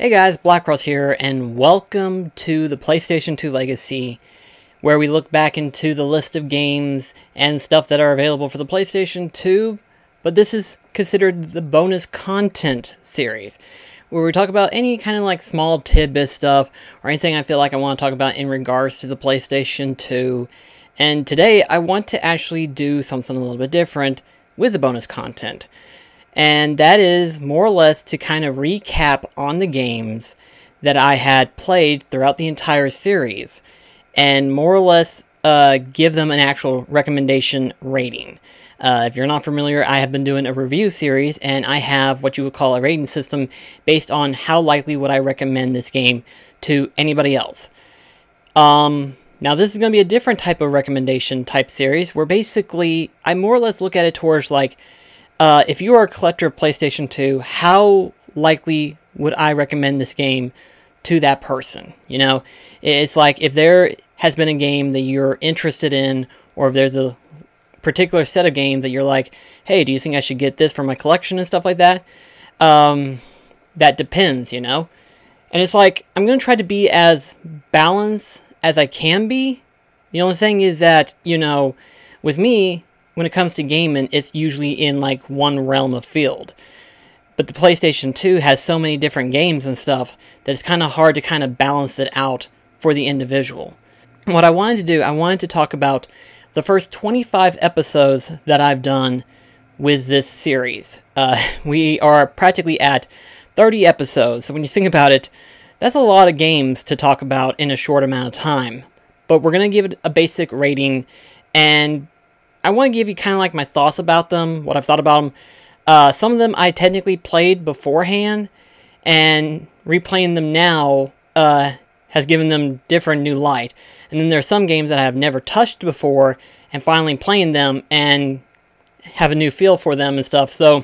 Hey guys, BlackCross here, and welcome to the PlayStation 2 Legacy, where we look back into the list of games and stuff that are available for the PlayStation 2, but this is considered the bonus content series, where we talk about any kind of like small tidbit stuff, or anything I feel like I want to talk about in regards to the PlayStation 2, and today I want to actually do something a little bit different with the bonus content. And that is more or less to kind of recap on the games that I had played throughout the entire series, and more or less give them an actual recommendation rating. If you're not familiar, I have been doing a review series, and I have what you would call a rating system based on how likely would I recommend this game to anybody else. Now this is going to be a different type of recommendation type series, where basically I more or less look at it towards like, if you are a collector of PlayStation 2, how likely would I recommend this game to that person? You know, it's like if there has been a game that you're interested in, or if there's a particular set of games that you're like, hey, do you think I should get this for my collection and stuff like that? That depends, you know? And it's like, I'm going to try to be as balanced as I can be. The only thing is that, you know, with me, when it comes to gaming, it's usually in like one realm of field. But the PlayStation 2 has so many different games and stuff that it's kind of hard to kind of balance it out for the individual. What I wanted to do, I wanted to talk about the first 25 episodes that I've done with this series. We are practically at 30 episodes, so when you think about it, that's a lot of games to talk about in a short amount of time. But we're going to give it a basic rating, and I want to give you kind of like my thoughts about them, what I've thought about them. Some of them I technically played beforehand, and replaying them now has given them different new light. And then there's some games that I have never touched before, and finally playing them and have a new feel for them and stuff. So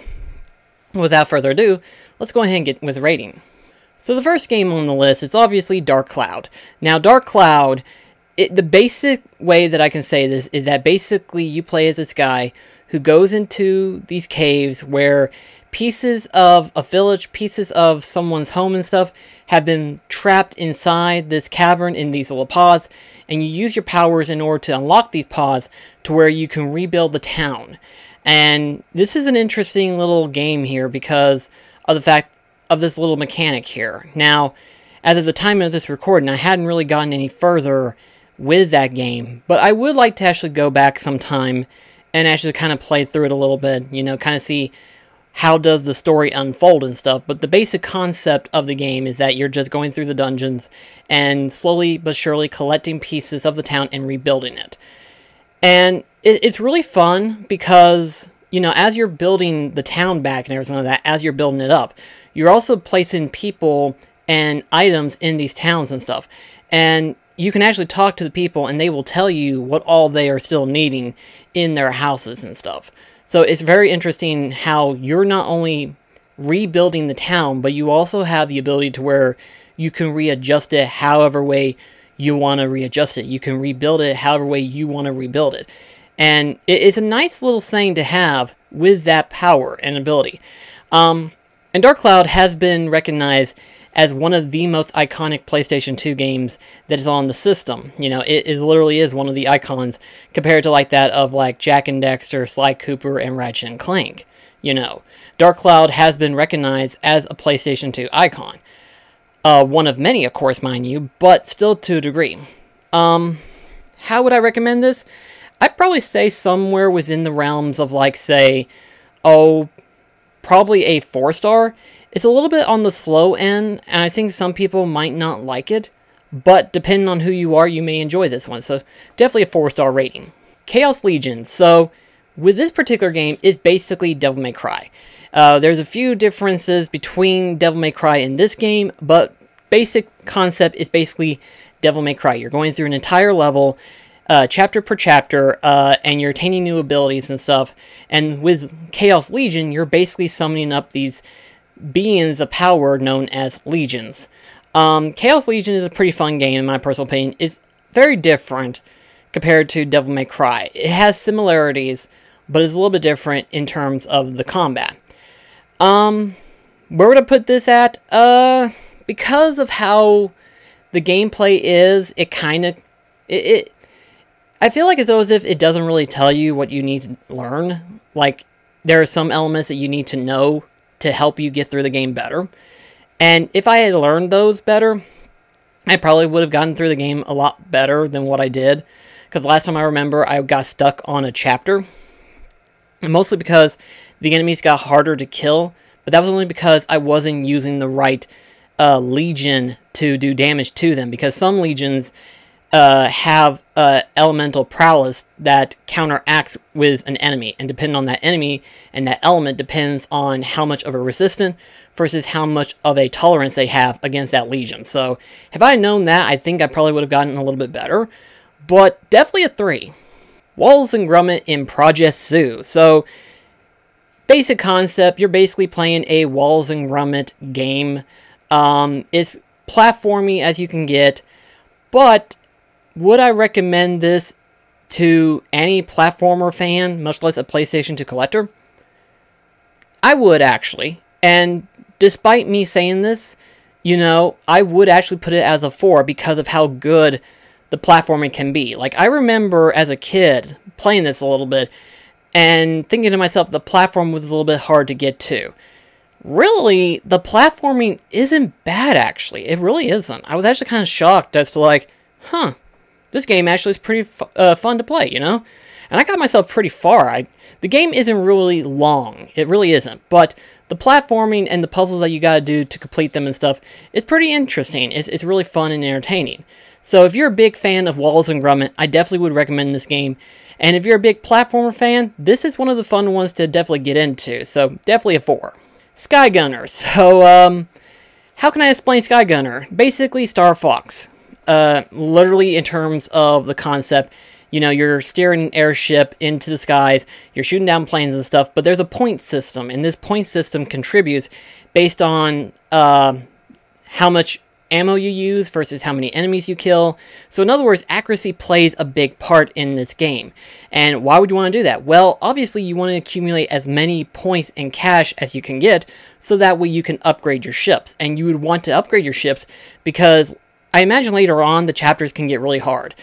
without further ado, let's go ahead and get with rating. So the first game on the list is obviously Dark Cloud. Now Dark Cloud, the basic way that I can say this is that basically you play as this guy who goes into these caves where pieces of a village, pieces of someone's home and stuff have been trapped inside this cavern in these little pods, and you use your powers in order to unlock these pods to where you can rebuild the town. And this is an interesting little game here because of the fact of this little mechanic here. Now, as of the time of this recording, I hadn't really gotten any further with that game, but I would like to actually go back sometime and actually kind of play through it a little bit, you know, kind of see how does the story unfold and stuff. But the basic concept of the game is that you're just going through the dungeons and slowly but surely collecting pieces of the town and rebuilding it. And it's really fun because, you know, as you're building the town back and everything like that, as you're building it up, you're also placing people and items in these towns and stuff. And you can actually talk to the people and they will tell you what all they are still needing in their houses and stuff. So it's very interesting how you're not only rebuilding the town, but you also have the ability to where you can readjust it however way you want to readjust it. You can rebuild it however way you want to rebuild it. And it's a nice little thing to have with that power and ability. And Dark Cloud has been recognized as one of the most iconic PlayStation 2 games that is on the system. You know, it literally is one of the icons compared to like that of like Jak and Daxter, Sly Cooper, and Ratchet and Clank. You know, Dark Cloud has been recognized as a PlayStation 2 icon. One of many, of course, mind you, but still to a degree. How would I recommend this? I'd probably say somewhere within the realms of like, say, probably a 4-star. It's a little bit on the slow end, and I think some people might not like it, but depending on who you are, you may enjoy this one. So definitely a 4-star rating. Chaos Legion. So with this particular game, it's basically Devil May Cry. There's a few differences between Devil May Cry in this game, but basic concept is basically Devil May Cry. You're going through an entire level, chapter per chapter, and you're attaining new abilities and stuff. And with Chaos Legion, you're basically summoning up these beings of power known as legions. Chaos Legion is a pretty fun game in my personal opinion. It's very different compared to Devil May Cry. It has similarities, but it's a little bit different in terms of the combat. Where would I put this at? because of how the gameplay is, it kind of... I feel like it's as if it doesn't really tell you what you need to learn. Like, there are some elements that you need to know to help you get through the game better. And if I had learned those better, I probably would have gotten through the game a lot better than what I did. Because last time I remember, I got stuck on a chapter. And mostly because the enemies got harder to kill. But that was only because I wasn't using the right legion to do damage to them. Because some legions have elemental prowess that counteracts with an enemy. And depending on that enemy and that element depends on how much of a resistance versus how much of a tolerance they have against that legion. So, if I had known that, I think I probably would have gotten a little bit better. But definitely a 3. Wallace and Grumman in Project Zoo. So, basic concept, you're basically playing a Wallace and Grumman game. It's platformy as you can get, but would I recommend this to any platformer fan, much less a PlayStation 2 collector? I would, actually. And despite me saying this, you know, I would actually put it as a 4 because of how good the platforming can be. Like, I remember as a kid playing this a little bit and thinking to myself the platform was a little bit hard to get to. Really, the platforming isn't bad, actually. It really isn't. I was actually kind of shocked as to, like, this game actually is pretty fun to play, you know? And I got myself pretty far. The game isn't really long. It really isn't. But the platforming and the puzzles that you gotta do to complete them and stuff is pretty interesting. It's really fun and entertaining. So if you're a big fan of Wallace and Grumman, I definitely would recommend this game. And if you're a big platformer fan, this is one of the fun ones to definitely get into. So definitely a 4. Sky Gunner. So, how can I explain Sky Gunner? Basically, Star Fox. Literally in terms of the concept, you know, you're steering an airship into the skies, you're shooting down planes and stuff, but there's a point system, and this point system contributes based on how much ammo you use versus how many enemies you kill. So in other words, accuracy plays a big part in this game. And why would you want to do that? Well, obviously you want to accumulate as many points and cash as you can get, so that way you can upgrade your ships. And you would want to upgrade your ships because I imagine later on the chapters can get really hard.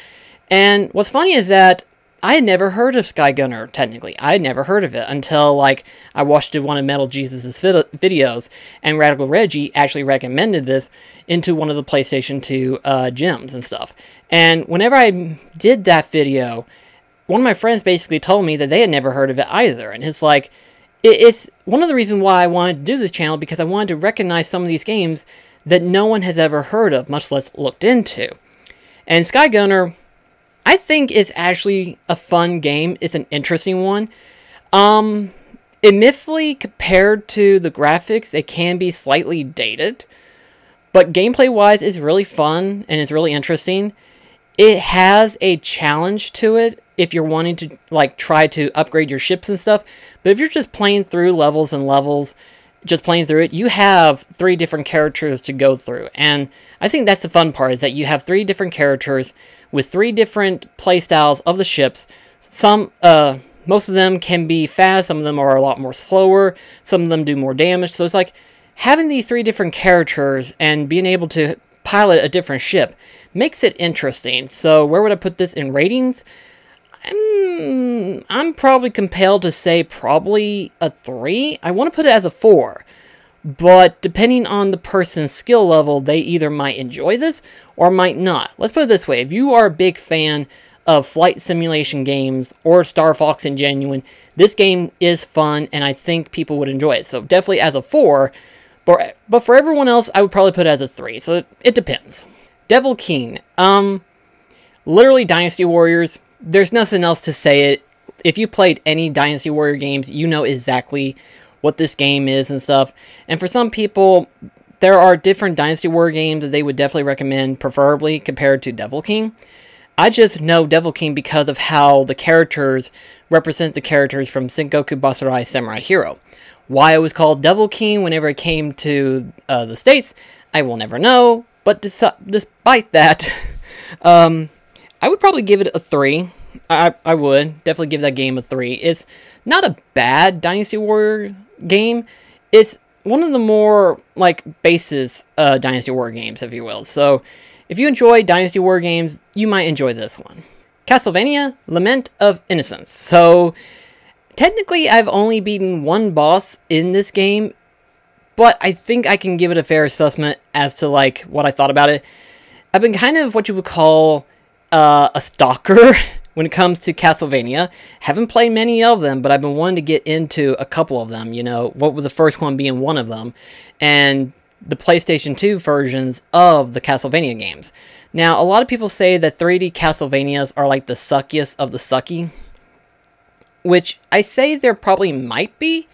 And what's funny is that I had never heard of Sky Gunner, technically. I had never heard of it until, like, I watched one of Metal Jesus' videos, and Radical Reggie actually recommended this into one of the PlayStation 2 gyms and stuff. And whenever I did that video, one of my friends basically told me that they had never heard of it either. And it's like, it's one of the reasons why I wanted to do this channel, because I wanted to recognize some of these games that no one has ever heard of, much less looked into. And Sky Gunner, I think it's actually a fun game. It's an interesting one. Admittedly, compared to the graphics, it can be slightly dated. But gameplay-wise, it's really fun and it's really interesting. It has a challenge to it if you're wanting to, like, try to upgrade your ships and stuff. But if you're just playing through levels and levels, just playing through it, you have 3 different characters to go through. And I think that's the fun part, is that you have 3 different characters with 3 different playstyles of the ships. Some, most of them can be fast, some of them are a lot more slower, some of them do more damage. So it's like, having these 3 different characters and being able to pilot a different ship makes it interesting. So where would I put this in ratings? I'm probably compelled to say probably a 3. I want to put it as a 4. But depending on the person's skill level, they either might enjoy this or might not. Let's put it this way. If you are a big fan of flight simulation games or Star Fox in genuine, this game is fun and I think people would enjoy it. So definitely as a 4. But for everyone else, I would probably put it as a 3. So it depends. Devil King. Literally Dynasty Warriors. There's nothing else to say it. If you played any Dynasty Warrior games, you know exactly what this game is and stuff. And for some people, there are different Dynasty Warrior games that they would definitely recommend, preferably compared to Devil King. I just know Devil King because of how the characters represent the characters from Sengoku Basara Samurai Hero. Why it was called Devil King whenever it came to the States, I will never know. But despite that, I would probably give it a 3. I would definitely give that game a 3. It's not a bad Dynasty Warrior game. It's one of the more, like, basis Dynasty War games, if you will. So, if you enjoy Dynasty War games, you might enjoy this one. Castlevania, Lament of Innocence. So, technically, I've only beaten one boss in this game, but I think I can give it a fair assessment as to, like, what I thought about it. I've been kind of what you would call a stalker when it comes to Castlevania. Haven't played many of them, but I've been wanting to get into a couple of them, you know, what with the first one being one of them, and the PlayStation 2 versions of the Castlevania games. Now, a lot of people say that 3D Castlevanias are like the suckiest of the sucky, which I say there probably might be,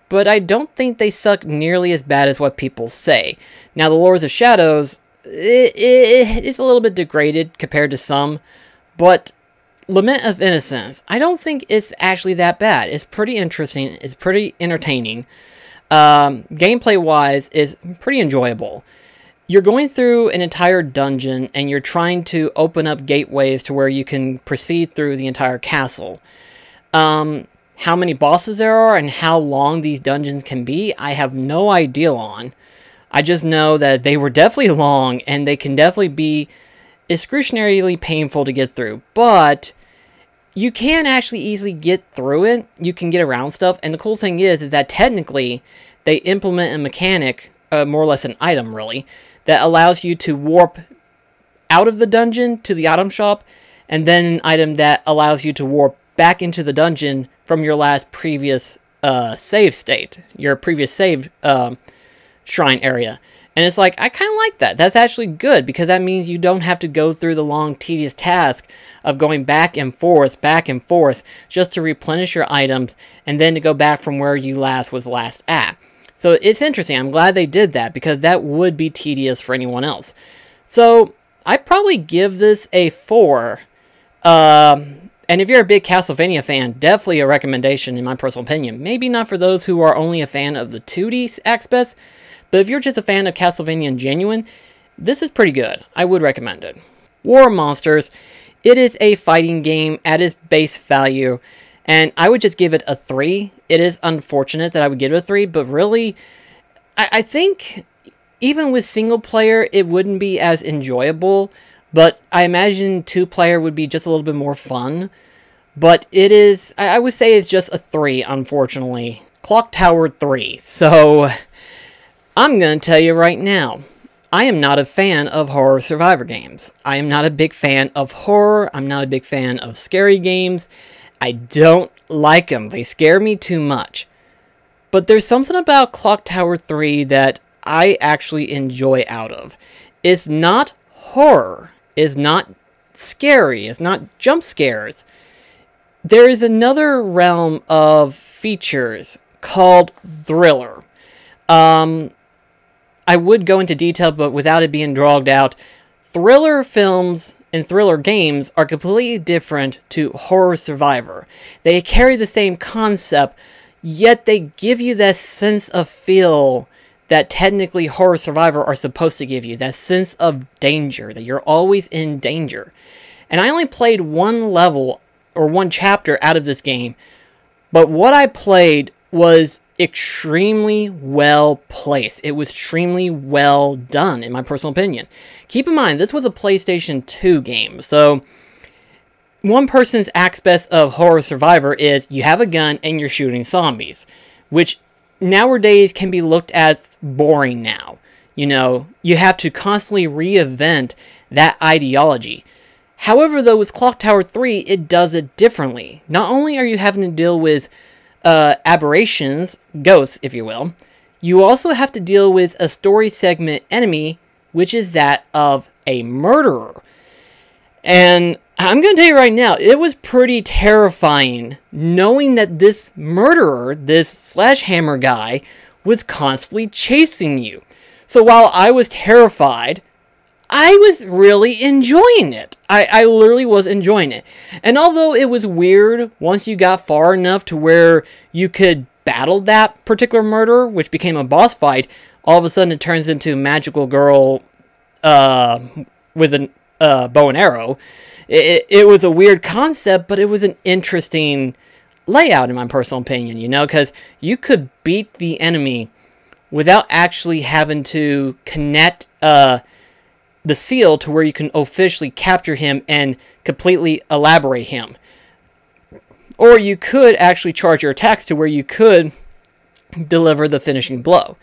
but I don't think they suck nearly as bad as what people say. Now, the Lords of Shadows, it's a little bit degraded compared to some, but Lament of Innocence, I don't think it's actually that bad. It's pretty interesting, it's pretty entertaining. Gameplay-wise, it's pretty enjoyable. You're going through an entire dungeon, and you're trying to open up gateways to where you can proceed through the entire castle. How many bosses there are and how long these dungeons can be, I have no idea on. I just know that they were definitely long, and they can definitely be excruciatingly painful to get through. But you can actually easily get through it. You can get around stuff, and the cool thing is that technically they implement a mechanic, more or less an item really, that allows you to warp out of the dungeon to the item shop, and then an item that allows you to warp back into the dungeon from your previous save state, your previous saved shrine area. And it's like, I kind of like that. That's actually good, because that means you don't have to go through the long, tedious task of going back and forth, just to replenish your items, and then to go back from where you was last at. So it's interesting. I'm glad they did that, because that would be tedious for anyone else. So I'd probably give this a 4. And if you're a big Castlevania fan, definitely a recommendation in my personal opinion. Maybe not for those who are only a fan of the 2D aspects, but if you're just a fan of Castlevania in genuine, this is pretty good. I would recommend it. War Monsters, it is a fighting game at its base value, and I would just give it a 3. It is unfortunate that I would give it a 3, but really, I think even with single player, it wouldn't be as enjoyable, but I imagine 2-player would be just a little bit more fun. But it is, I would say it's just a 3, unfortunately. Clock Tower 3. So, I'm going to tell you right now, I am not a fan of horror survivor games. I am not a big fan of horror. I'm not a big fan of scary games. I don't like them. They scare me too much. But there's something about Clock Tower 3 that I actually enjoy out of. It's not horror. It's not scary. It's not jump scares. There is another realm of features called thriller. I would go into detail, but without it being dragged out, thriller films and thriller games are completely different to horror survivor. They carry the same concept, yet they give you that sense of feel that technically horror survivor are supposed to give you. That sense of danger, that you're always in danger. And I only played one level or one chapter out of this game, but what I played was extremely well placed. It was extremely well done, in my personal opinion. Keep in mind, this was a PlayStation 2 game, so one person's aspect of horror survivor is you have a gun and you're shooting zombies, which nowadays can be looked at as boring now. You know, you have to constantly reinvent that ideology. However, though, with Clock Tower 3, it does it differently. Not only are you having to deal with aberrations, ghosts, if you will, you also have to deal with a story segment enemy, which is that of a murderer. And I'm going to tell you right now, it was pretty terrifying knowing that this murderer, this sledgehammer guy, was constantly chasing you. So while I was terrified, I was really enjoying it. I literally was enjoying it. And although it was weird once you got far enough to where you could battle that particular murderer, which became a boss fight, all of a sudden it turns into magical girl with a bow and arrow. It was a weird concept, but it was an interesting layout in my personal opinion, you know, because you could beat the enemy without actually having to connect the seal to where you can officially capture him and completely elaborate him. Or you could actually charge your attacks to where you could deliver the finishing blow.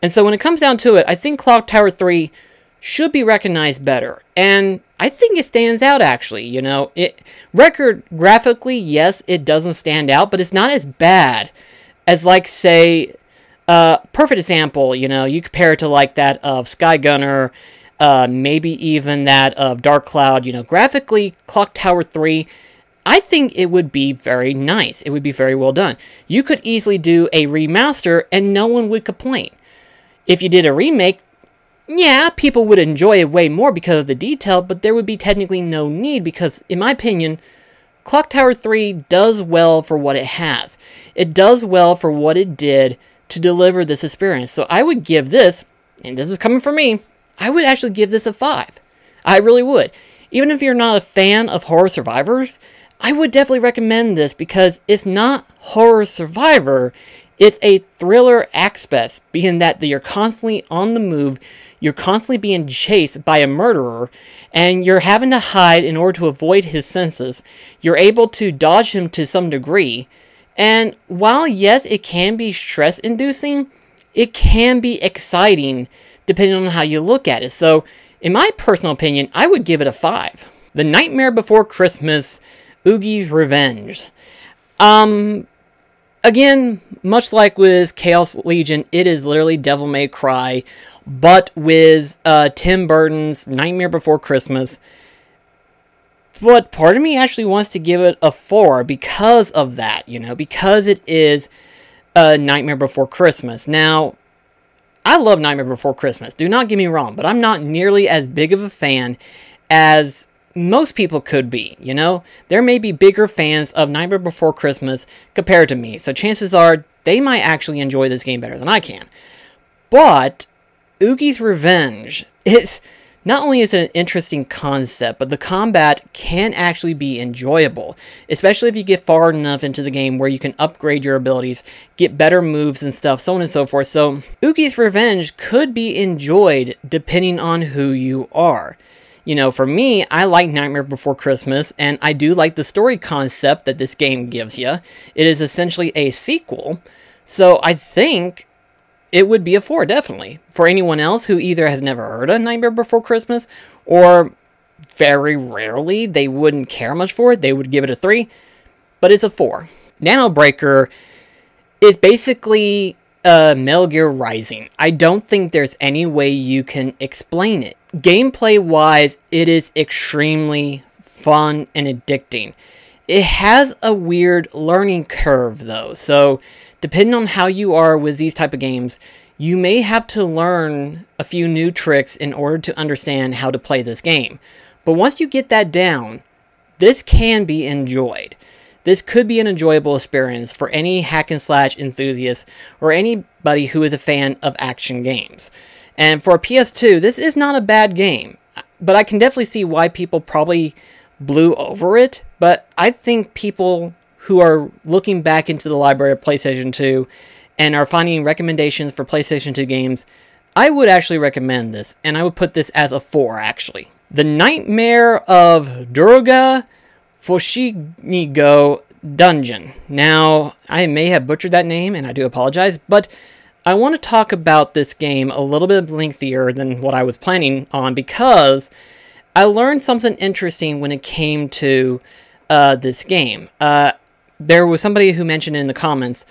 And so when it comes down to it, I think Clock Tower 3 should be recognized better. And I think it stands out, actually. You know, graphically, yes, it doesn't stand out, but it's not as bad as, like, say, perfect example, you know, you compare it to like that of Sky Gunner, maybe even that of Dark Cloud. You know, graphically, Clock Tower 3, I think it would be very nice. It would be very well done. You could easily do a remaster and no one would complain. If you did a remake, yeah, people would enjoy it way more because of the detail, but there would be technically no need because, in my opinion, Clock Tower 3 does well for what it has. It does well for what it did to deliver this experience. So I would give this, and this is coming from me, I would actually give this a 5. I really would. Even if you're not a fan of horror survivors, I would definitely recommend this because it's not horror survivor, it's a thriller aspect, being that you're constantly on the move, you're constantly being chased by a murderer, and you're having to hide in order to avoid his senses. You're able to dodge him to some degree, and while yes, it can be stress-inducing, it can be exciting depending on how you look at it. So, in my personal opinion, I would give it a 5. The Nightmare Before Christmas, Oogie's Revenge. Again, much like with Chaos Legion, it is literally Devil May Cry, but with Tim Burton's Nightmare Before Christmas. But part of me actually wants to give it a 4 because of that, you know, because it is Nightmare Before Christmas. Now, I love Nightmare Before Christmas, do not get me wrong, but I'm not nearly as big of a fan as most people could be, you know? There may be bigger fans of Nightmare Before Christmas compared to me, so chances are they might actually enjoy this game better than I can. But Oogie's Revenge, not only is it an interesting concept, but the combat can actually be enjoyable, especially if you get far enough into the game where you can upgrade your abilities, get better moves and stuff, so on and so forth. So Oogie's Revenge could be enjoyed depending on who you are. You know, for me, I like Nightmare Before Christmas, and I do like the story concept that this game gives you. It is essentially a sequel, so I think it would be a 4, definitely. For anyone else who either has never heard of Nightmare Before Christmas, or very rarely they wouldn't care much for it, they would give it a 3, but it's a 4. Nanobreaker is basically Metal Gear Rising. I don't think there's any way you can explain it. Gameplay-wise, it is extremely fun and addicting. It has a weird learning curve, though, so depending on how you are with these type of games, you may have to learn a few new tricks in order to understand how to play this game. But once you get that down, this can be enjoyed. This could be an enjoyable experience for any hack and slash enthusiast or anybody who is a fan of action games. And for a PS2, this is not a bad game, but I can definitely see why people probably blew over it. But I think people who are looking back into the library of PlayStation 2 and are finding recommendations for PlayStation 2 games, I would actually recommend this, and I would put this as a 4, actually. The Nightmare of Drogo Fushigi-go Dungeon. Now, I may have butchered that name, and I do apologize, but I want to talk about this game a little bit lengthier than what I was planning on because I learned something interesting when it came to this game. There was somebody who mentioned in the comments,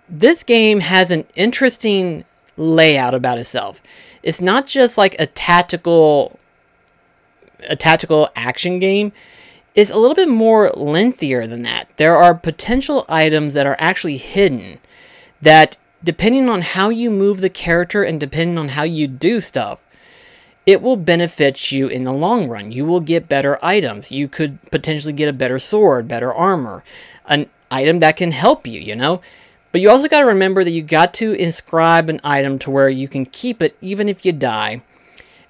this game has an interesting layout about itself. It's not just like a tactical action game. It's a little bit more lengthier than that. There are potential items that are actually hidden that, depending on how you move the character and depending on how you do stuff, it will benefit you in the long run. You will get better items. You could potentially get a better sword, better armor, an item that can help you, you know? But you also got to remember that you got to inscribe an item to where you can keep it even if you die.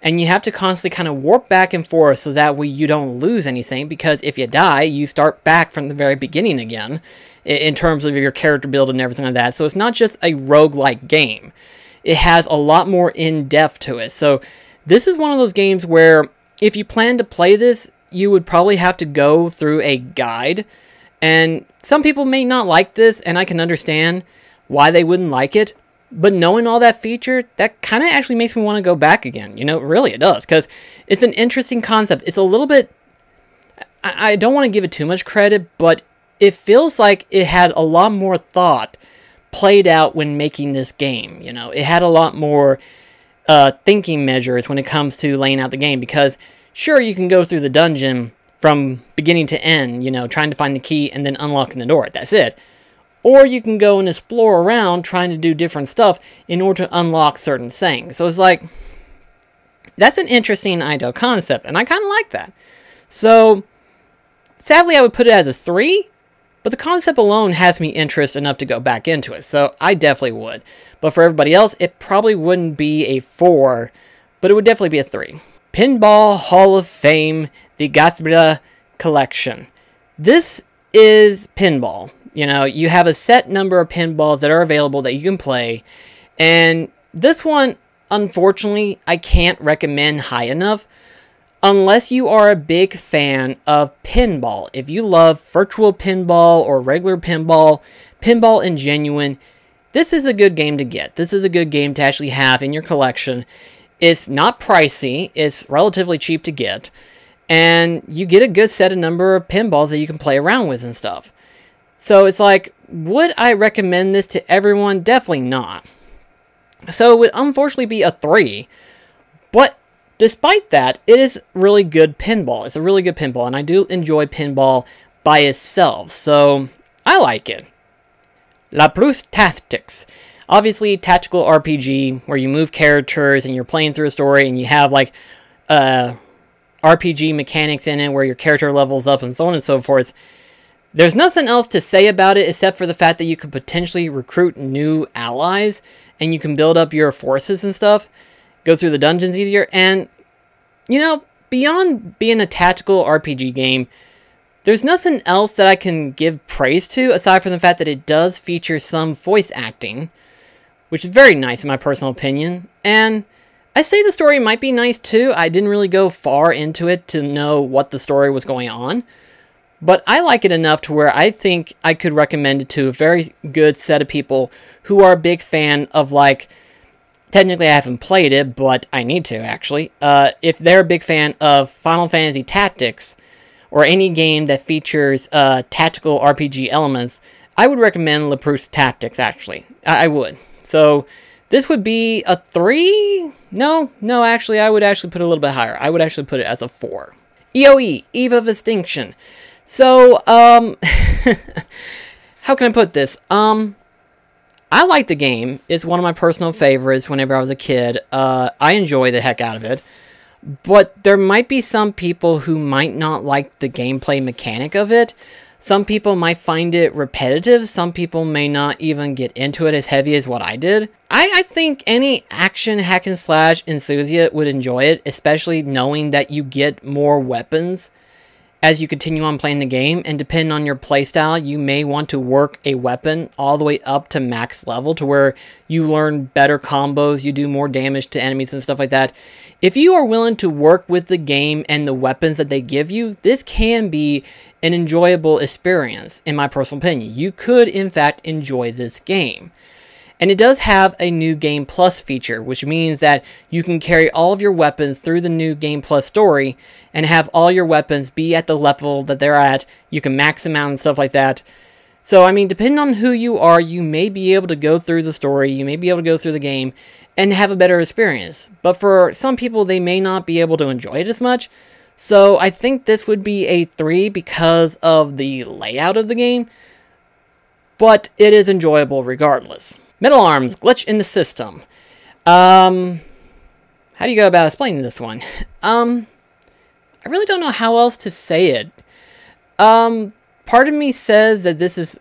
And you have to constantly kind of warp back and forth so that way you don't lose anything, because if you die, you start back from the very beginning again in terms of your character build and everything like that. So it's not just a roguelike game. It has a lot more in-depth to it. So this is one of those games where if you plan to play this, you would probably have to go through a guide. And some people may not like this, and I can understand why they wouldn't like it. But knowing all that feature, that kind of actually makes me want to go back again. You know, really it does. Because it's an interesting concept. It's a little bit... I don't want to give it too much credit, but it feels like it had a lot more thought played out when making this game. You know, it had a lot more thinking measures when it comes to laying out the game. Because, sure, you can go through the dungeon from beginning to end, you know, trying to find the key and then unlocking the door. That's it. Or you can go and explore around trying to do different stuff in order to unlock certain things. So it's like, that's an interesting ideal concept, and I kind of like that. So, sadly I would put it as a 3, but the concept alone has me interested enough to go back into it, so I definitely would. But for everybody else, it probably wouldn't be a 4, but it would definitely be a 3. Pinball Hall of Fame, the Gathra Collection. This is pinball. You know, you have a set number of pinballs that are available that you can play. And this one, unfortunately, I can't recommend high enough. Unless you are a big fan of pinball. If you love virtual pinball or regular pinball, pinball and genuine, this is a good game to get. This is a good game to actually have in your collection. It's not pricey. It's relatively cheap to get. And you get a good set of number of pinballs that you can play around with and stuff. So it's like, would I recommend this to everyone? Definitely not. So it would unfortunately be a 3. But despite that, it is really good pinball. It's a really good pinball, and I do enjoy pinball by itself. So I like it. La Plus Tactics. Obviously, tactical RPG where you move characters and you're playing through a story and you have like RPG mechanics in it where your character levels up and so on and so forth. There's nothing else to say about it except for the fact that you could potentially recruit new allies and you can build up your forces and stuff, go through the dungeons easier, and, you know, beyond being a tactical RPG game, there's nothing else that I can give praise to aside from the fact that it does feature some voice acting, which is very nice in my personal opinion, and I say the story might be nice too. I didn't really go far into it to know what the story was going on. But I like it enough to where I think I could recommend it to a very good set of people who are a big fan of, like, technically I haven't played it, but I need to, actually. If they're a big fan of Final Fantasy Tactics, or any game that features tactical RPG elements, I would recommend La Plus Tactics, actually. I would. So, this would be a 3? No, actually, I would actually put it a little bit higher. I would actually put it as a 4. EOE, Eve of Extinction. So, how can I put this? I like the game. It's one of my personal favorites whenever I was a kid. I enjoy the heck out of it. But there might be some people who might not like the gameplay mechanic of it. Some people might find it repetitive. Some people may not even get into it as heavy as what I did. I think any action hack and slash enthusiast would enjoy it, especially knowing that you get more weapons as you continue on playing the game, and depending on your playstyle, you may want to work a weapon all the way up to max level to where you learn better combos, you do more damage to enemies and stuff like that. If you are willing to work with the game and the weapons that they give you, this can be an enjoyable experience, in my personal opinion. You could, in fact, enjoy this game. And it does have a New Game Plus feature, which means that you can carry all of your weapons through the New Game Plus story and have all your weapons be at the level that they're at. You can max them out and stuff like that. So, I mean, depending on who you are, you may be able to go through the story, you may be able to go through the game and have a better experience. But for some people, they may not be able to enjoy it as much. So, I think this would be a 3 because of the layout of the game. But it is enjoyable regardless. Metal Arms, Glitch in the System. How do you go about explaining this one? I really don't know how else to say it. Part of me says that this is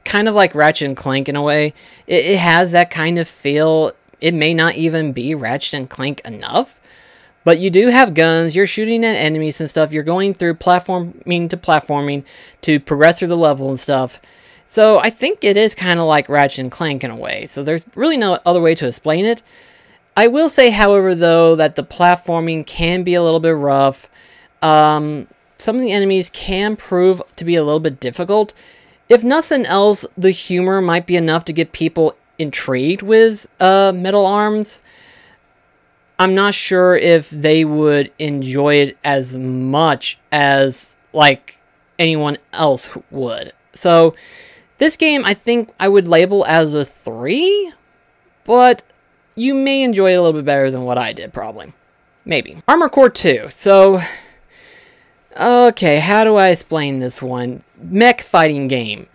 kind of like Ratchet and Clank in a way. It has that kind of feel. It may not even be Ratchet and Clank enough. But you do have guns, you're shooting at enemies and stuff, you're going through platforming to progress through the level and stuff. So I think it is kind of like Ratchet and Clank in a way. So there's really no other way to explain it. I will say, however, though, that the platforming can be a little bit rough. Some of the enemies can prove to be a little bit difficult. If nothing else, the humor might be enough to get people intrigued with Metal Arms. I'm not sure if they would enjoy it as much as, like, anyone else would. So, this game, I think I would label as a 3, but you may enjoy it a little bit better than what I did, probably. Maybe. Armored Core 2. So, okay, how do I explain this one? Mech fighting game.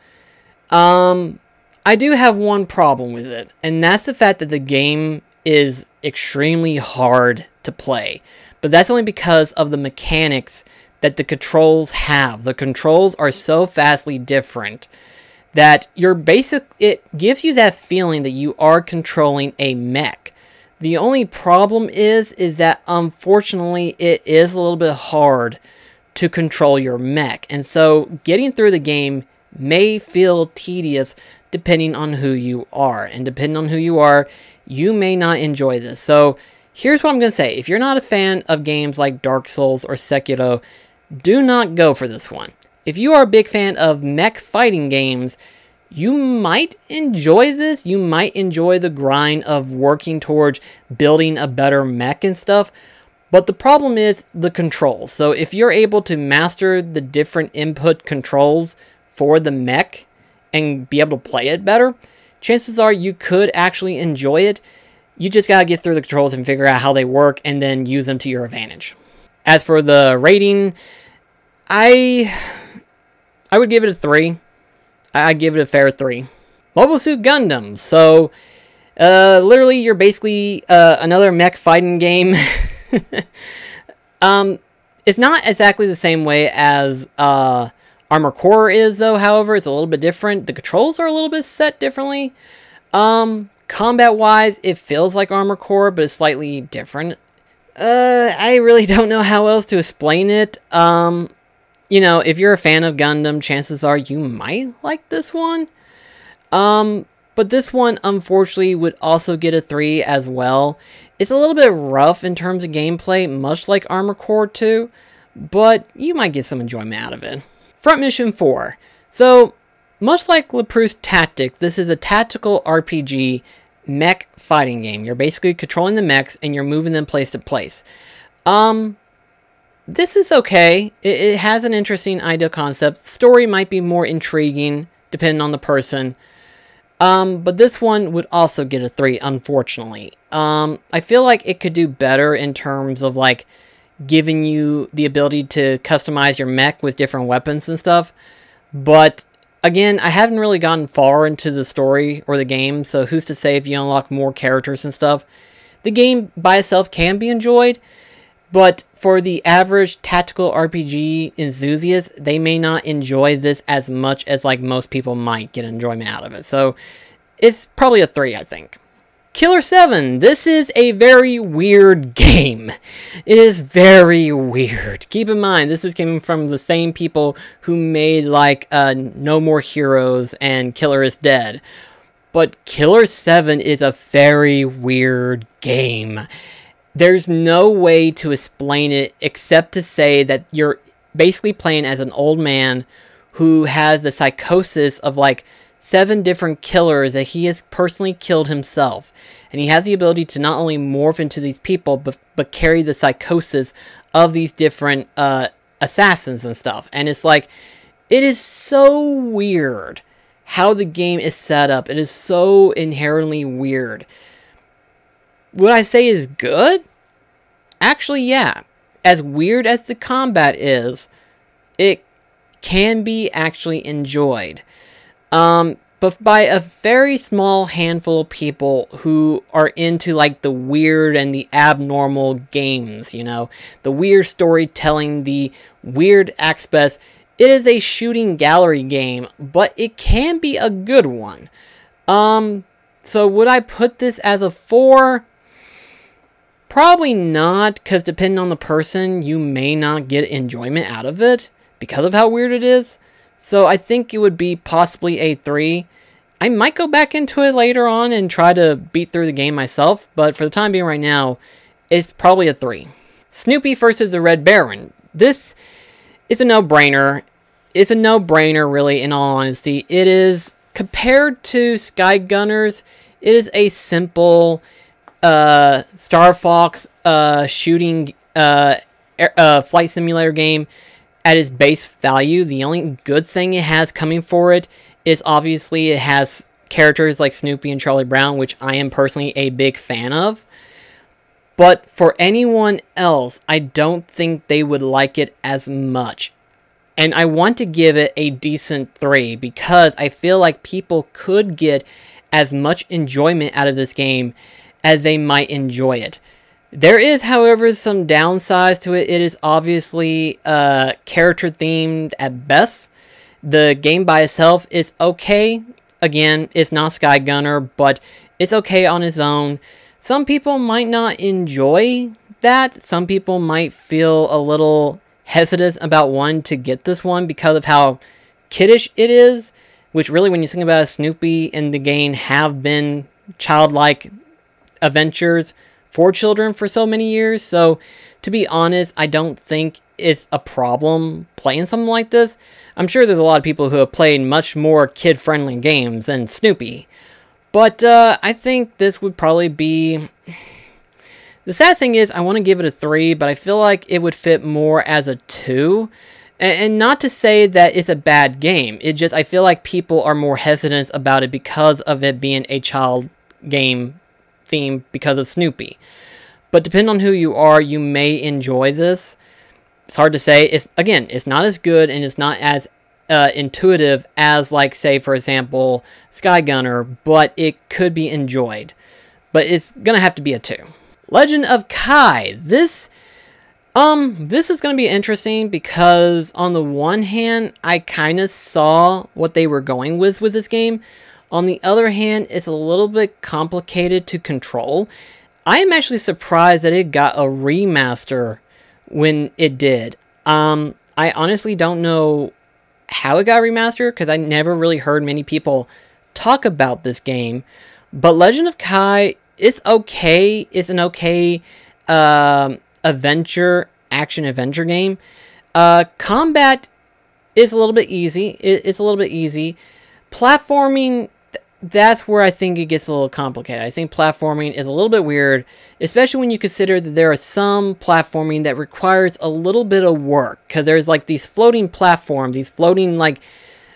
I do have one problem with it, and that's the fact that the game is extremely hard to play. But that's only because of the mechanics that the controls have. The controls are so vastly different that it gives you that feeling that you are controlling a mech. The only problem is that unfortunately it is a little bit hard to control your mech. And so getting through the game may feel tedious depending on who you are. And depending on who you are, you may not enjoy this. So here's what I'm going to say. If you're not a fan of games like Dark Souls or Sekiro, do not go for this one. If you are a big fan of mech fighting games, you might enjoy this. You might enjoy the grind of working towards building a better mech and stuff. But the problem is the controls. So if you're able to master the different input controls for the mech and be able to play it better, chances are you could actually enjoy it. You just gotta get through the controls and figure out how they work and then use them to your advantage. As for the rating, I would give it a 3. I'd give it a fair 3. Mobile Suit Gundam. So, literally, you're basically another mech fighting game. It's not exactly the same way as Armored Core is, though. However, it's a little bit different. The controls are a little bit set differently. Combat-wise, it feels like Armored Core, but it's slightly different. I really don't know how else to explain it. You know, if you're a fan of Gundam, chances are you might like this one. But this one, unfortunately, would also get a 3 as well. It's a little bit rough in terms of gameplay, much like Armored Core 2, but you might get some enjoyment out of it. Front Mission 4. So, much like Leproust Tactics, this is a tactical RPG mech fighting game. You're basically controlling the mechs and you're moving them place to place. This is okay. It has an interesting idea concept. Story might be more intriguing, depending on the person. But this one would also get a 3, unfortunately. I feel like it could do better in terms of, like, giving you the ability to customize your mech with different weapons and stuff. But, again, I haven't really gotten far into the story or the game, so who's to say if you unlock more characters and stuff. The game by itself can be enjoyed, but for the average tactical RPG enthusiast, they may not enjoy this as much as like most people might get enjoyment out of it. So it's probably a 3, I think. Killer 7. This is a very weird game. It is very weird. Keep in mind, this is coming from the same people who made like No More Heroes and Killer is Dead. But Killer 7 is a very weird game. There's no way to explain it except to say that you're basically playing as an old man who has the psychosis of like 7 different killers that he has personally killed himself. And he has the ability to not only morph into these people, but carry the psychosis of these different assassins and stuff. And it's like, it is so weird how the game is set up. It is so inherently weird. Would I say is good? Actually, yeah. As weird as the combat is, it can be actually enjoyed. But by a very small handful of people who are into like the weird and the abnormal games, you know, the weird storytelling, the weird aspects. It is a shooting gallery game, but it can be a good one. So would I put this as a 4? Probably not, because depending on the person, you may not get enjoyment out of it because of how weird it is. So I think it would be possibly a 3. I might go back into it later on and try to beat through the game myself, but for the time being right now, it's probably a 3. Snoopy versus the Red Baron. This is a no-brainer. It's a no-brainer, really, in all honesty. It is, compared to Sky Gunners, it is a simple Star Fox shooting flight simulator game at its base value. The only good thing it has coming for it is obviously it has characters like Snoopy and Charlie Brown, which I am personally a big fan of. But for anyone else, I don't think they would like it as much. And I want to give it a decent 3 because I feel like people could get as much enjoyment out of this game as they might enjoy it. There is, however, some downsides to it. It is obviously character themed at best. The game by itself is okay. Again, it's not Sky Gunner, but it's okay on its own. Some people might not enjoy that. Some people might feel a little hesitant about wanting to get this one because of how kiddish it is, which really, when you think about it, Snoopy and the game have been childlike adventures for children for so many years. So, to be honest, I don't think it's a problem playing something like this. I'm sure there's a lot of people who have played much more kid-friendly games than Snoopy. But I think this would probably be... The sad thing is, I want to give it a 3, but I feel like it would fit more as a 2. And not to say that it's a bad game. It just, I feel like people are more hesitant about it because of it being a child game theme because of Snoopy. But depending on who you are, you may enjoy this. It's hard to say. It's not as good and it's not as intuitive as, like, say, for example, Sky Gunner, but it could be enjoyed. But it's gonna have to be a 2. Legend of Kai. This is gonna be interesting because on the one hand, I kind of saw what they were going with this game. On the other hand, it's a little bit complicated to control. I am actually surprised that it got a remaster when it did. I honestly don't know how it got remastered because I never really heard many people talk about this game. But Legend of Kai is okay. It's an okay action adventure game. Combat is a little bit easy. It's a little bit easy. Platforming, that's where I think it gets a little complicated. I think platforming is a little bit weird, especially when you consider that there are some platforming that requires a little bit of work. Because there's like these floating platforms, these floating, like,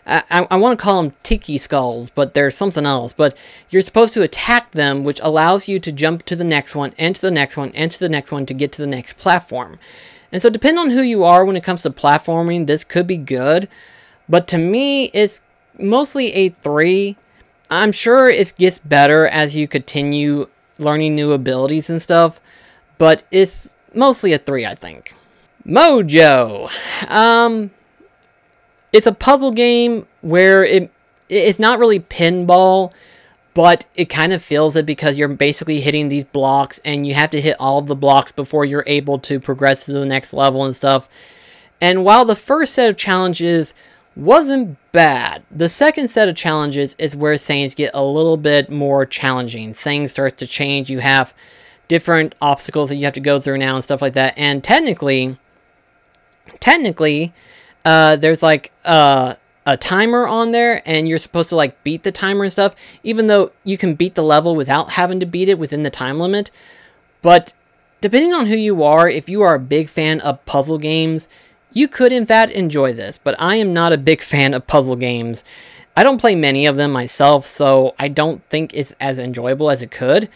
I want to call them tiki skulls, but they're something else. But you're supposed to attack them, which allows you to jump to the next one, and to the next one, and to the next one to get to the next platform. And so depending on who you are when it comes to platforming, this could be good. But to me, it's mostly a 3. I'm sure it gets better as you continue learning new abilities and stuff, but it's mostly a 3, I think. Mojo! It's a puzzle game where it's not really pinball, but it kind of feels it because you're basically hitting these blocks, and you have to hit all of the blocks before you're able to progress to the next level and stuff. And while the first set of challenges wasn't bad, the second set of challenges is where things get a little bit more challenging. Things start to change. You have different obstacles that you have to go through now and stuff like that. And technically, there's like a timer on there, and you're supposed to like beat the timer and stuff, even though you can beat the level without having to beat it within the time limit. But depending on who you are, if you are a big fan of puzzle games, you could in fact enjoy this, but I am not a big fan of puzzle games. I don't play many of them myself, so I don't think it's as enjoyable as it could.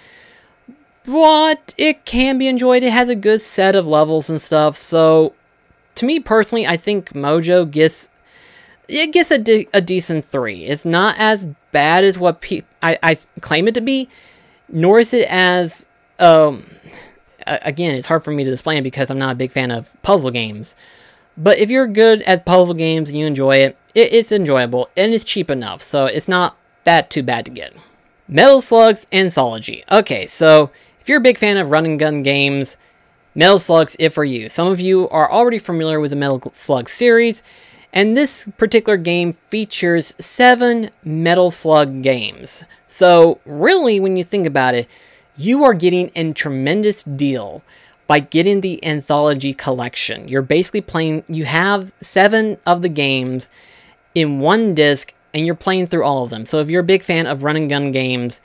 But it can be enjoyed. It has a good set of levels and stuff, so to me personally, I think Mojo gets a decent 3. It's not as bad as what I claim it to be, nor is it as again, it's hard for me to explain because I'm not a big fan of puzzle games. But if you're good at puzzle games and you enjoy it, it's enjoyable, and it's cheap enough, so it's not that too bad to get. Metal Slug's Anthology. Okay, so if you're a big fan of run and gun games, Metal Slug's it for you. Some of you are already familiar with the Metal Slug series, and this particular game features 7 Metal Slug games. So really, when you think about it, you are getting a tremendous deal by getting the Anthology Collection. You're basically playing, you have 7 of the games in one disc, and you're playing through all of them. So if you're a big fan of run and gun games,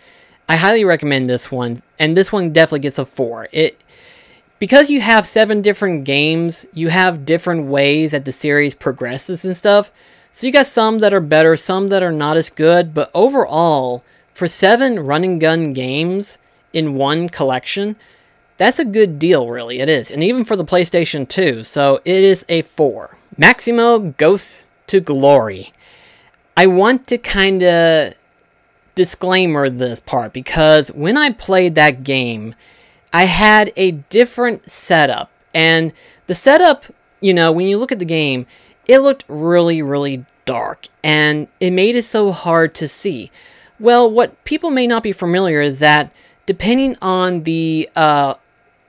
I highly recommend this one, and this one definitely gets a 4. Because you have 7 different games, you have different ways that the series progresses and stuff. So you got some that are better, some that are not as good, but overall, for 7 run and gun games in one collection, that's a good deal, really, it is. And even for the PlayStation 2, so it is a 4. Maximo Ghost to Glory. I want to kind of disclaimer this part, because when I played that game, I had a different setup. And the setup, you know, when you look at the game, it looked really, really dark. And it made it so hard to see. Well, what people may not be familiar is that depending on the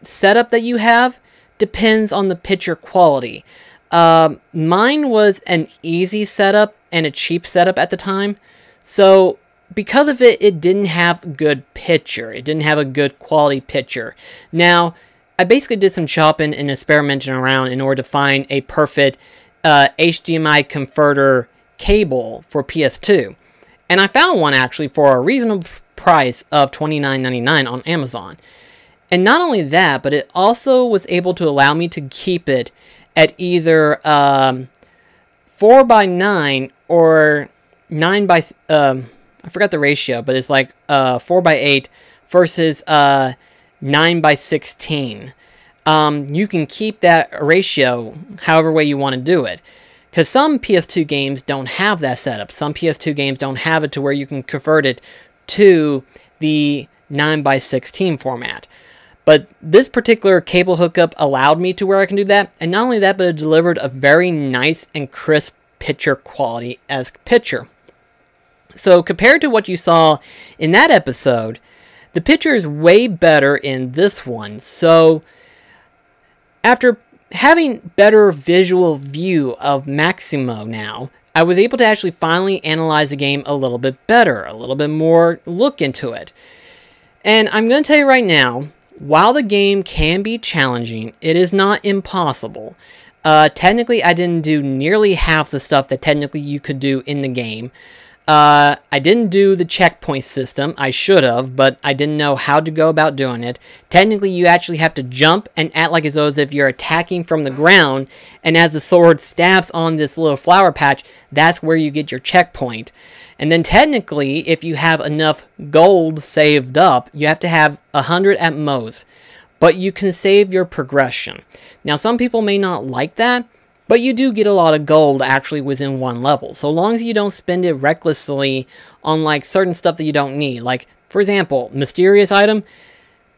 setup that you have, depends on the picture quality. Mine was an easy setup and a cheap setup at the time. So because of it, it didn't have good picture. It didn't have a good quality picture. Now, I basically did some shopping and experimenting around in order to find a perfect HDMI converter cable for PS2. And I found one actually for a reasonable price of $29.99 on Amazon. And not only that, but it also was able to allow me to keep it at either 4:9 or 9:, I forgot the ratio, but it's like 4:8 versus 9:16. You can keep that ratio however way you want to do it. Because some PS2 games don't have that setup. Some PS2 games don't have it to where you can convert it to the 9:16 format. But this particular cable hookup allowed me to where I can do that. And not only that, but it delivered a very nice and crisp picture quality as picture. So compared to what you saw in that episode, the picture is way better in this one. So after having better visual view of Maximo now, I was able to actually finally analyze the game a little bit better, a little bit more look into it. And I'm going to tell you right now, while the game can be challenging, it is not impossible. Technically, I didn't do nearly half the stuff that technically you could do in the game. I didn't do the checkpoint system. I should have, but I didn't know how to go about doing it. Technically, you actually have to jump and act like as though as if you're attacking from the ground, and as the sword stabs on this little flower patch, that's where you get your checkpoint. And then technically, if you have enough gold saved up, you have to have 100 at most. But you can save your progression. Now, some people may not like that, but you do get a lot of gold actually within one level. So long as you don't spend it recklessly on like certain stuff that you don't need. Like, for example, mysterious item.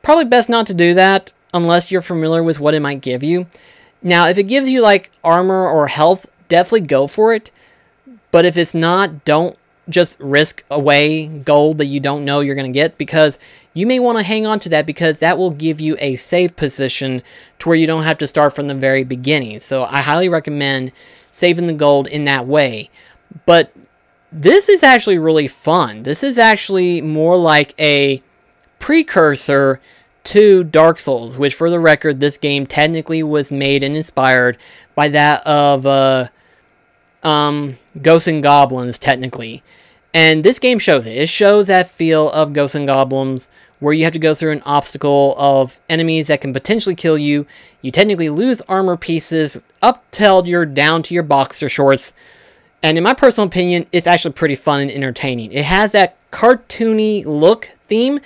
Probably best not to do that unless you're familiar with what it might give you. Now, if it gives you like armor or health, definitely go for it. But if it's not, don't just risk away gold that you don't know you're going to get, because you may want to hang on to that, because that will give you a safe position to where you don't have to start from the very beginning. So I highly recommend saving the gold in that way. But this is actually really fun. This is actually more like a precursor to Dark Souls, which for the record, this game technically was made and inspired by that of Ghosts and Goblins, technically. And this game shows it. It shows that feel of Ghosts and Goblins, where you have to go through an obstacle of enemies that can potentially kill you. You technically lose armor pieces up till you're down to your boxer shorts. And in my personal opinion, it's actually pretty fun and entertaining. It has that cartoony look theme,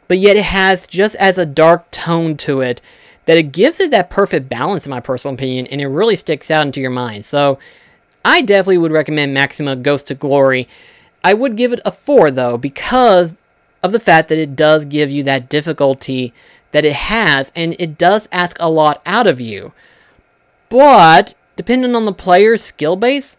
but yet it has just as a dark tone to it that it gives it that perfect balance, in my personal opinion, and it really sticks out into your mind. So I definitely would recommend Maximo Ghost to Glory. I would give it a 4 though, because of the fact that it does give you that difficulty that it has, and it does ask a lot out of you. But depending on the player's skill base,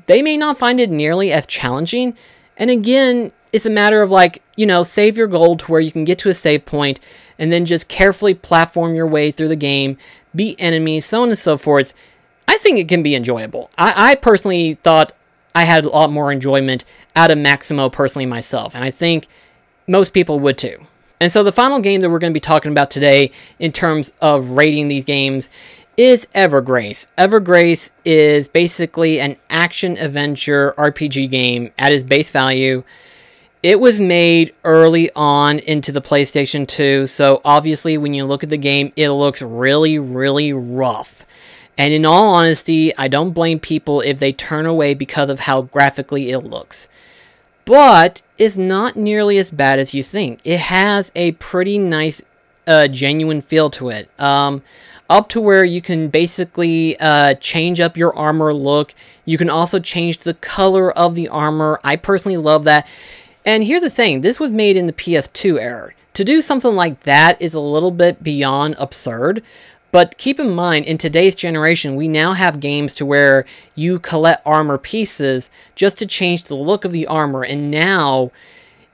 they may not find it nearly as challenging. And again, it's a matter of like, you know, save your gold to where you can get to a save point and then just carefully platform your way through the game, beat enemies, so on and so forth. I think it can be enjoyable. I personally thought I had a lot more enjoyment out of Maximo personally myself, and I think most people would too. And so the final game that we're going to be talking about today in terms of rating these games is Evergrace. Evergrace is basically an action-adventure RPG game at its base value. It was made early on into the PlayStation 2, so obviously when you look at the game, it looks really, really rough. And in all honesty, I don't blame people if they turn away because of how graphically it looks. But it's not nearly as bad as you think. It has a pretty nice, genuine feel to it. Up to where you can basically change up your armor look. You can also change the color of the armor. I personally love that. And here's the thing, this was made in the PS2 era. To do something like that is a little bit beyond absurd. But keep in mind, in today's generation, we now have games to where you collect armor pieces just to change the look of the armor. And now,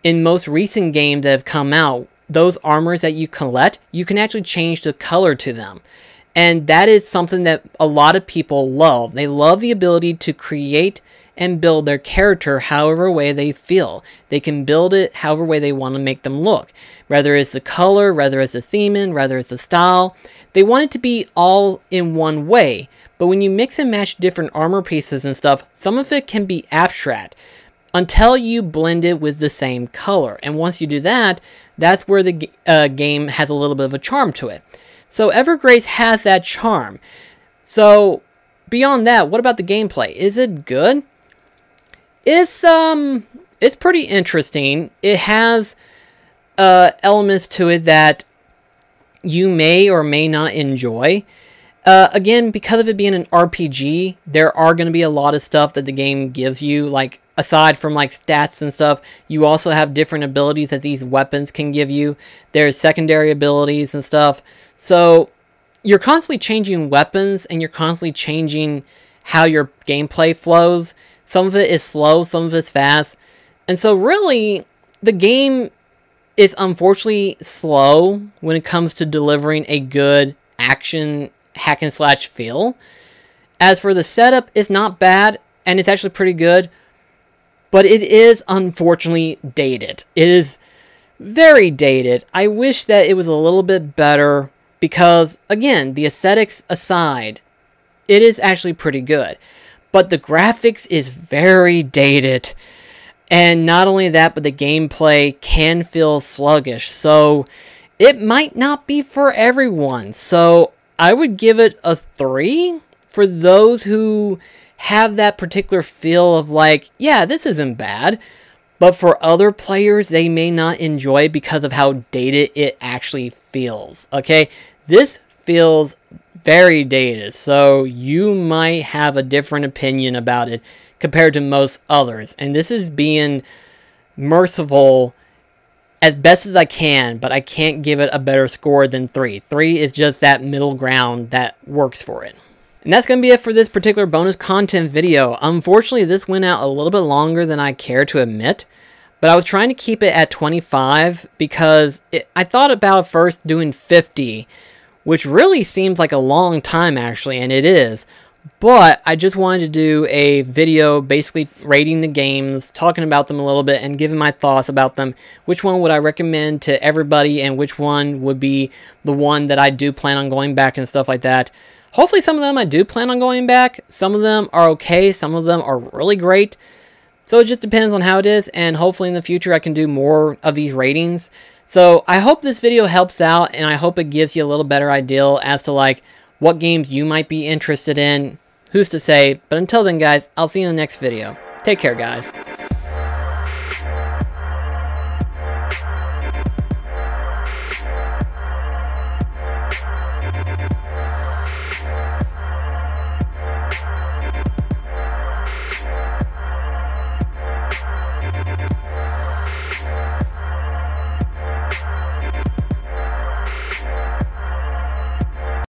in most recent games that have come out, those armors that you collect, you can actually change the color to them. And that is something that a lot of people love. They love the ability to create and build their character however way they feel. They can build it however way they want to make them look. Whether it's the color, whether it's the theming, whether it's the style. They want it to be all in one way. But when you mix and match different armor pieces and stuff, some of it can be abstract until you blend it with the same color. And once you do that, that's where the game has a little bit of a charm to it. So Evergrace has that charm. So beyond that, what about the gameplay? Is it good? It's pretty interesting. It has elements to it that you may or may not enjoy. Again, because of it being an RPG, there are going to be a lot of stuff that the game gives you, like aside from like stats and stuff, you also have different abilities that these weapons can give you. There's secondary abilities and stuff. So you're constantly changing weapons and you're constantly changing how your gameplay flows. Some of it is slow, some of it's fast. And so really, the game is unfortunately slow when it comes to delivering a good action hack and slash feel. As for the setup, it's not bad, and it's actually pretty good. But it is unfortunately dated. It is very dated. I wish that it was a little bit better because, again, the aesthetics aside, it is actually pretty good. But the graphics is very dated. And not only that, but the gameplay can feel sluggish. So it might not be for everyone. So I would give it a 3 for those who have that particular feel of like, yeah, this isn't bad. But for other players, they may not enjoy it because of how dated it actually feels. Okay, this feels very dated, so you might have a different opinion about it compared to most others. And this is being merciful as best as I can, but I can't give it a better score than 3. 3 is just that middle ground that works for it. And that's going to be it for this particular bonus content video. Unfortunately, this went out a little bit longer than I care to admit, but I was trying to keep it at 25 because I thought about first doing 50, which really seems like a long time actually, and it is. But I just wanted to do a video basically rating the games, talking about them a little bit, and giving my thoughts about them. Which one would I recommend to everybody, and which one would be the one that I do plan on going back and stuff like that. Hopefully some of them I do plan on going back. Some of them are okay, some of them are really great. So it just depends on how it is, and hopefully in the future I can do more of these ratings. So I hope this video helps out, and I hope it gives you a little better idea as to like what games you might be interested in. Who's to say? But until then guys, I'll see you in the next video. Take care guys.